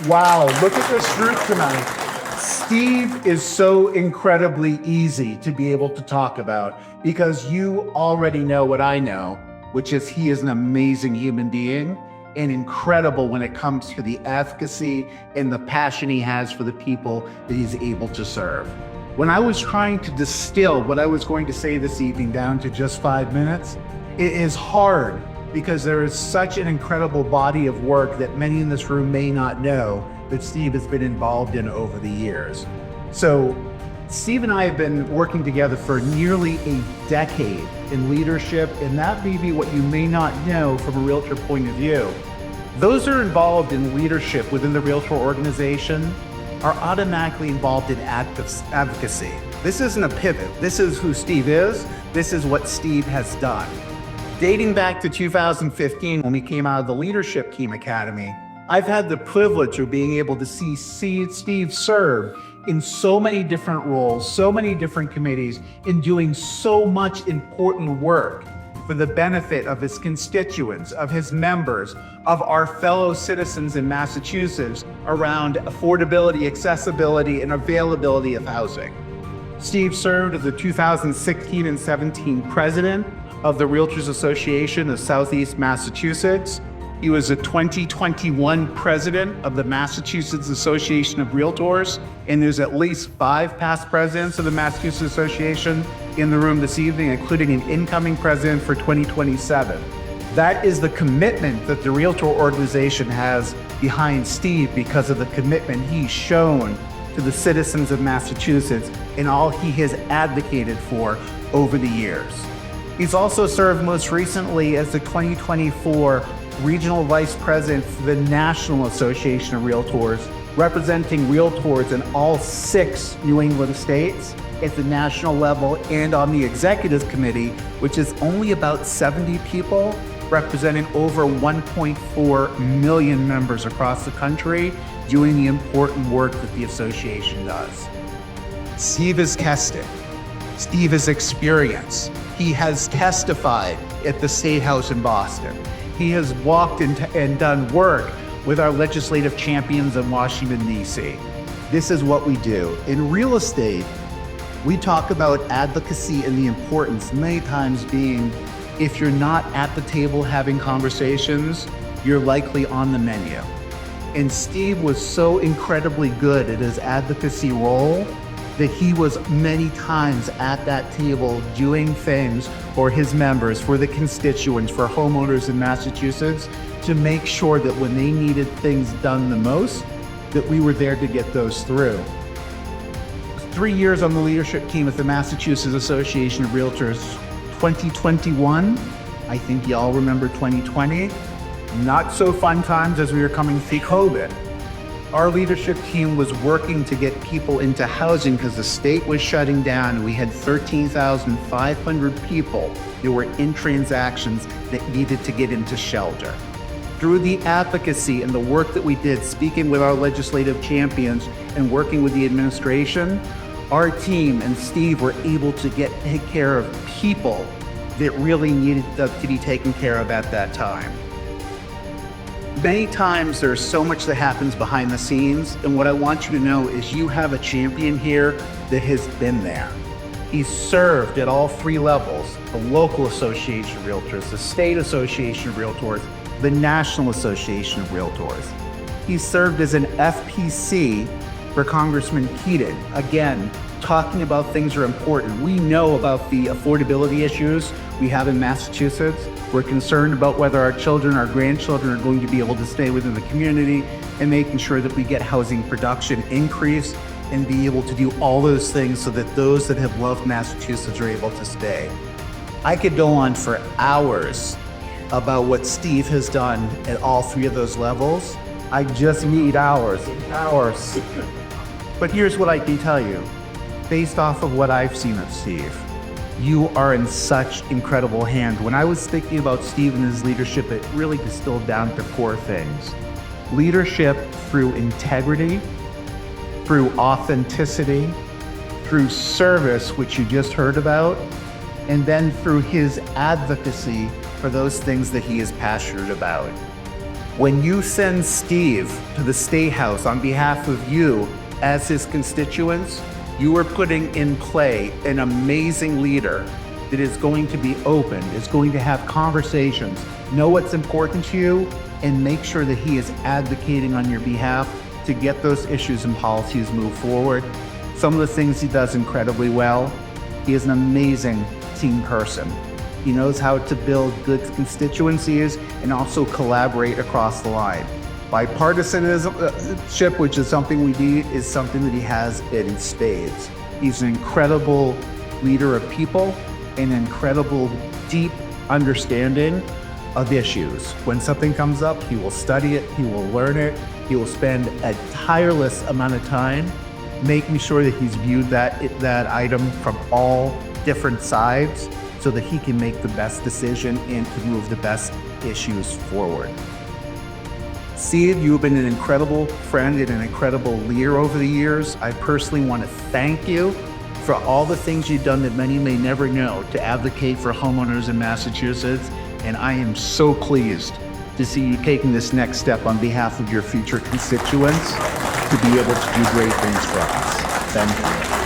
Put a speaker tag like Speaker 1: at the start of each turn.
Speaker 1: Wow, look at this group tonight. Steve is so incredibly easy to be able to talk about because you already know what I know, which is he is an amazing human being and incredible when it comes to the advocacy and the passion he has for the people that he's able to serve. When I was trying to distill what I was going to say this evening down to just 5 minutes, it is hard because there is such an incredible body of work that many in this room may not know that Steve has been involved in over the years. So Steve and I have been working together for nearly a decade in leadership, and that may be what you may not know from a Realtor point of view. Those who are involved in leadership within the Realtor organization are automatically involved in advocacy. This isn't a pivot. This is who Steve is. This is what Steve has done. Dating back to 2015, when we came out of the Leadership Team Academy, I've had the privilege of being able to see Steve serve in so many different roles, so many different committees, and doing so much important work for the benefit of his constituents, of his members, of our fellow citizens in Massachusetts around affordability, accessibility, and availability of housing. Steve served as the 2016 and 17 president of the Realtors Association of Southeast Massachusetts. He was the 2021 president of the Massachusetts Association of Realtors, and there's at least 5 past presidents of the Massachusetts Association in the room this evening, including an incoming president for 2027. That is the commitment that the Realtor organization has behind Steve because of the commitment he's shown to the citizens of Massachusetts and all he has advocated for over the years. He's also served most recently as the 2024 Regional Vice President for the National Association of Realtors, representing Realtors in all 6 New England states at the national level and on the executive committee, which is only about 70 people, representing over 1.4 million members across the country, doing the important work that the association does. Steve is tested. Steve is experienced. He has testified at the State House in Boston. He has walked and done work with our legislative champions in Washington, D.C. This is what we do. In real estate, we talk about advocacy and the importance many times being, if you're not at the table having conversations, you're likely on the menu. And Steve was so incredibly good at his advocacy role that he was many times at that table doing things for his members, for the constituents, for homeowners in Massachusetts, to make sure that when they needed things done the most, that we were there to get those through. 3 years on the leadership team at the Massachusetts Association of Realtors. 2021, I think y'all remember 2020, not so fun times as we were coming through COVID. Our leadership team was working to get people into housing because the state was shutting down, and we had 13,500 people that were in transactions that needed to get into shelter. Through the advocacy and the work that we did, speaking with our legislative champions and working with the administration, our team and Steve were able to take care of people that really needed to be taken care of at that time. Many times there's so much that happens behind the scenes, and what I want you to know is you have a champion here that has been there. He's served at all 3 levels: the local association of realtors, the state association of realtors, the National Association of Realtors. He served as an FPC for Congressman Keaton. Again, talking about things are important. We know about the affordability issues we have in Massachusetts. We're concerned about whether our children, our grandchildren are going to be able to stay within the community, and making sure that we get housing production increased and be able to do all those things so that those that have loved Massachusetts are able to stay. I could go on for hours about what Steve has done at all 3 of those levels. I just need hours. But here's what I can tell you. Based off of what I've seen of Steve, you are in such incredible hands. When I was thinking about Steve and his leadership, it really distilled down to 4 things. Leadership through integrity, through authenticity, through service, which you just heard about, and then through his advocacy for those things that he is passionate about. When you send Steve to the State House on behalf of you as his constituents, you are putting in play an amazing leader that is going to be open, is going to have conversations, know what's important to you, and make sure that he is advocating on your behalf to get those issues and policies moved forward. Some of the things he does incredibly well. He is an amazing team person. He knows how to build good constituencies and also collaborate across the line. Bipartisanship, which is something we need, is something that he has in spades. He's an incredible leader of people, an incredible deep understanding of issues. When something comes up, he will study it, he will learn it, he will spend a tireless amount of time making sure that he's viewed that item from all different sides so that he can make the best decision and to move the best issues forward. Steve, you've been an incredible friend and an incredible leader over the years. I personally want to thank you for all the things you've done that many may never know to advocate for homeowners in Massachusetts. And I am so pleased to see you taking this next step on behalf of your future constituents to be able to do great things for us. Thank you.